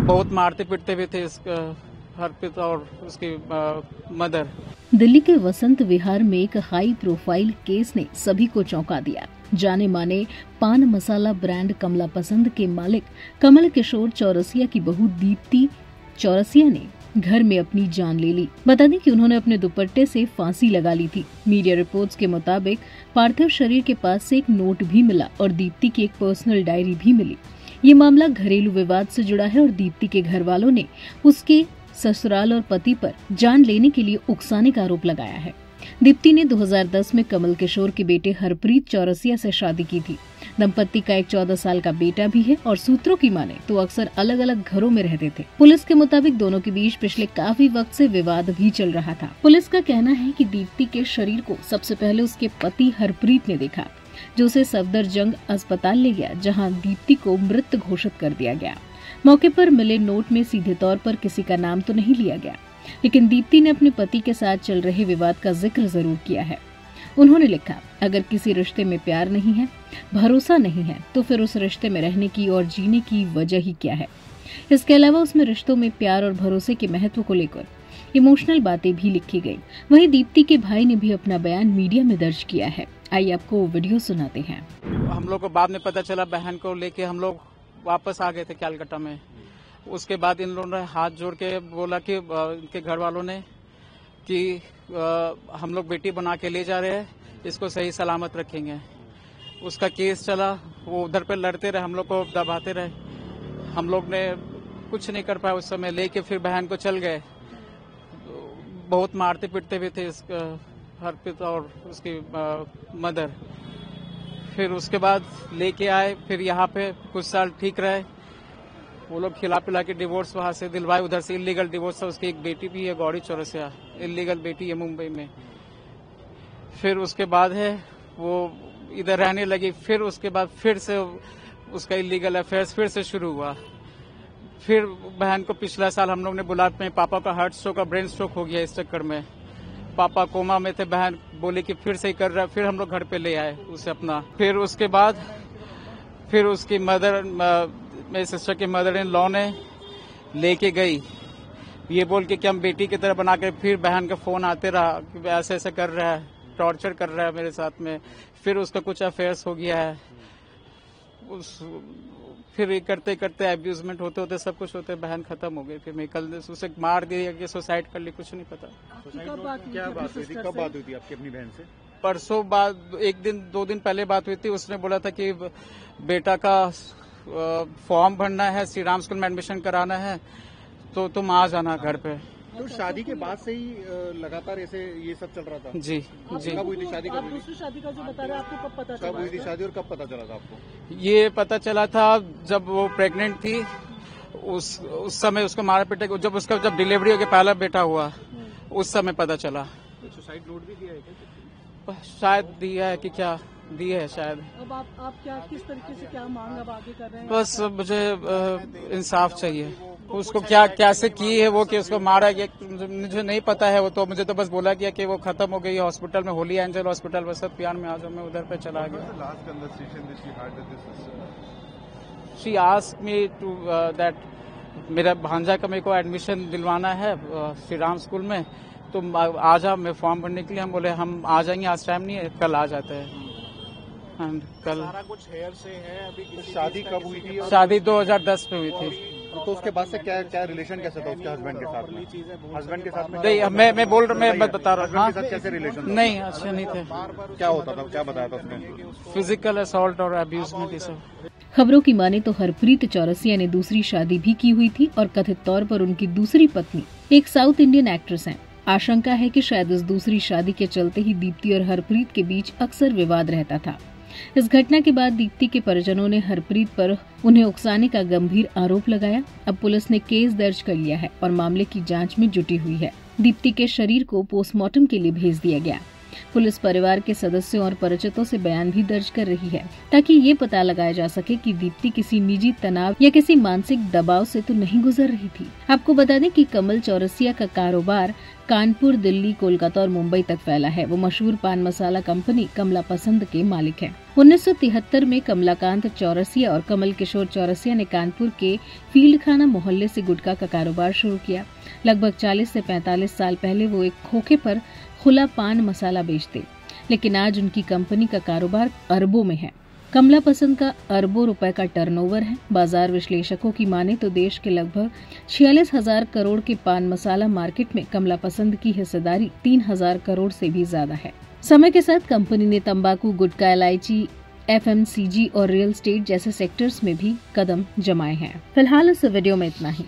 बहुत मारते पीटते भी थे हरप्रीत और उसकी मदर। दिल्ली के वसंत विहार में एक हाई प्रोफाइल केस ने सभी को चौंका दिया। जाने माने पान मसाला ब्रांड कमला पसंद के मालिक कमल किशोर चौरसिया की बहू दीप्ति चौरसिया ने घर में अपनी जान ले ली। बता दें कि उन्होंने अपने दुपट्टे से फांसी लगा ली थी। मीडिया रिपोर्ट्स के मुताबिक पार्थिव शरीर के पास से एक नोट भी मिला और दीप्ति की एक पर्सनल डायरी भी मिली। ये मामला घरेलू विवाद से जुड़ा है और दीप्ति के घर वालों ने उसके ससुराल और पति पर जान लेने के लिए उकसाने का आरोप लगाया है। दीप्ति ने 2010 में कमल किशोर के बेटे हरप्रीत चौरसिया से शादी की थी। दंपति का एक 14 साल का बेटा भी है और सूत्रों की माने तो अक्सर अलग अलग घरों में रहते थे। पुलिस के मुताबिक दोनों के बीच पिछले काफी वक्त से विवाद भी चल रहा था। पुलिस का कहना है कि दीप्ति के शरीर को सबसे पहले उसके पति हरप्रीत ने देखा, जो उसे सफदरजंग अस्पताल ले गया, जहाँ दीप्ति को मृत घोषित कर दिया गया। मौके पर मिले नोट में सीधे तौर पर किसी का नाम तो नहीं लिया गया, लेकिन दीप्ति ने अपने पति के साथ चल रहे विवाद का जिक्र जरूर किया है। उन्होंने लिखा, अगर किसी रिश्ते में प्यार नहीं है, भरोसा नहीं है, तो फिर उस रिश्ते में रहने की और जीने की वजह ही क्या है। इसके अलावा उसमें रिश्तों में प्यार और भरोसे के महत्व को लेकर इमोशनल बातें भी लिखी गई। वहीं दीप्ति के भाई ने भी अपना बयान मीडिया में दर्ज किया है। आइए आपको वीडियो सुनाते हैं। हम लोग को बाद में पता चला, बहन को लेके हम लोग वापस आ गए थे कैलकाटा में। उसके बाद इन लोगों ने हाथ जोड़ के बोला कि इनके घर वालों ने कि हम लोग बेटी बना के ले जा रहे हैं, इसको सही सलामत रखेंगे। उसका केस चला, वो उधर पे लड़ते रहे, हम लोग को दबाते रहे। हम लोग ने कुछ नहीं कर पाया उस समय, लेके फिर बहन को चल गए। बहुत मारते पीटते भी थे हरप्रीत और उसकी मदर। फिर उसके बाद लेके आए, फिर यहाँ पे कुछ साल ठीक रहे। वो लोग खिला पिला के डिवोर्स वहां से दिलवाए, उधर से इलीगल डिवोर्स था। उसकी एक बेटी भी है, गौरी चौरसिया, इलीगल बेटी है मुंबई में। फिर उसके बाद है वो इधर रहने लगी। फिर उसके बाद फिर से उसका इलीगल अफेयर्स फिर से शुरू हुआ। फिर बहन को पिछला साल हम लोग ने बुला, अपने पापा का हार्ट स्ट्रोक और ब्रेन स्ट्रोक हो गया, इस चक्कर में पापा कोमा में थे। बहन बोली कि फिर से ही कर रहा है। फिर हम लोग घर पे ले आए उसे अपना। फिर उसके बाद फिर उसकी मदर, मेरी सिस्टर की मदर इन लॉ ने लेके गई, ये बोल के कि हम बेटी की तरह बना के। फिर बहन का फोन आते रहा कि ऐसे ऐसे कर रहा है, टॉर्चर कर रहा है मेरे साथ में। फिर उसका कुछ अफेयर्स हो गया है। फिर ये करते करते एब्यूजमेंट होते होते सब कुछ होते बहन खत्म हो गई। फिर मैं कल उसे मार दिया कि सुसाइड कर ली, कुछ नहीं पता। क्या बात हुई थी? कब बात हुई थी आपकी अपनी बहन से? परसों बाद, एक दिन 2 दिन पहले बात हुई थी। उसने बोला था कि बेटा का फॉर्म भरना है, श्री राम स्कूल में एडमिशन कराना है, तो तुम आ जाना घर पे। तो शादी के बाद से ही लगातार ऐसे ये सब चल रहा था? जी जी। कब हुई थी शादी? आप दूसरी शादी का जो बता रहे हैं, आपको कब पता चला? कब हुई थी शादी और कब पता चला था आपको? ये पता चला था जब वो प्रेग्नेंट थी। उस समय उसको मारा पीटा, जब डिलीवरी हो गया, पहला बेटा हुआ, उस समय पता चला। सुसाइड नोट भी दिया है क्या? शायद दिया है कि क्या दिया है शायद। अब आप क्या, किस तरीके से क्या मांग अब आगे कर रहे हैं? बस मुझे इंसाफ चाहिए। उसको क्या कैसे की है वो, कि उसको मारा गया, मुझे नहीं पता है। वो तो मुझे तो बस बोला गया कि वो खत्म हो गई हॉस्पिटल में, Holy Angel hospital Vasant Vihar में। आज मैं उधर पे चला गया। She asked me to that मेरा भांजा का मेरे को एडमिशन दिलवाना है श्री राम स्कूल में, तो आ जा मैं फॉर्म भरने के लिए। हम बोले हम आ जाएंगे, आज टाइम नहीं है, कल आ जाते हैं। कल सारा कुछ हेयर से है। अभी शादी कब हुई थी? शादी 2010 में हुई थी। तो उसके बाद से क्या रिलेशन कैसा था उसके हस्बैंड के साथ में? हस्बैंड के साथ में नहीं, मैं बोल रहा, मैं बता रहा हूँ। हाँ, कैसे रिलेशन? नहीं, अच्छे नहीं थे। क्या होता था, क्या बताया था उसने? फिजिकल असॉल्ट और अब्यूजमेंट, ये सब। खबरों की माने तो हरप्रीत चौरसिया ने दूसरी शादी भी की हुई थी और कथित तौर पर उनकी दूसरी पत्नी एक साउथ इंडियन एक्ट्रेस हैं। आशंका है कि शायद इस दूसरी शादी के चलते ही दीप्ति और हरप्रीत के बीच अक्सर विवाद रहता था। इस घटना के बाद दीप्ति के परिजनों ने हरप्रीत पर उन्हें उकसाने का गंभीर आरोप लगाया। अब पुलिस ने केस दर्ज कर लिया है और मामले की जांच में जुटी हुई है। दीप्ति के शरीर को पोस्टमार्टम के लिए भेज दिया गया। पुलिस परिवार के सदस्यों और परिचितों से बयान भी दर्ज कर रही है ताकि ये पता लगाया जा सके कि दीप्ति किसी निजी तनाव या किसी मानसिक दबाव से तो नहीं गुजर रही थी। आपको बता दें कि कमल चौरसिया का कारोबार कानपुर, दिल्ली, कोलकाता और मुंबई तक फैला है। वो मशहूर पान मसाला कंपनी कमला पसंद के मालिक हैं। 1973 में कमलाकांत चौरसिया और कमल किशोर चौरसिया ने कानपुर के फील्ड खाना मोहल्ले से गुटखा का कारोबार शुरू किया। लगभग 40 से 45 साल पहले वो एक खोखे पर खुला पान मसाला बेचते, लेकिन आज उनकी कंपनी का कारोबार अरबों में है। कमला पसंद का अरबों रुपए का टर्नओवर है। बाजार विश्लेषकों की माने तो देश के लगभग 46,000 करोड़ के पान मसाला मार्केट में कमला पसंद की हिस्सेदारी 3,000 करोड़ से भी ज्यादा है। समय के साथ कंपनी ने तंबाकू, गुटखा, इलायची, FMCG और रियल एस्टेट जैसे सेक्टर्स में भी कदम जमाए हैं। फिलहाल इस वीडियो में इतना ही।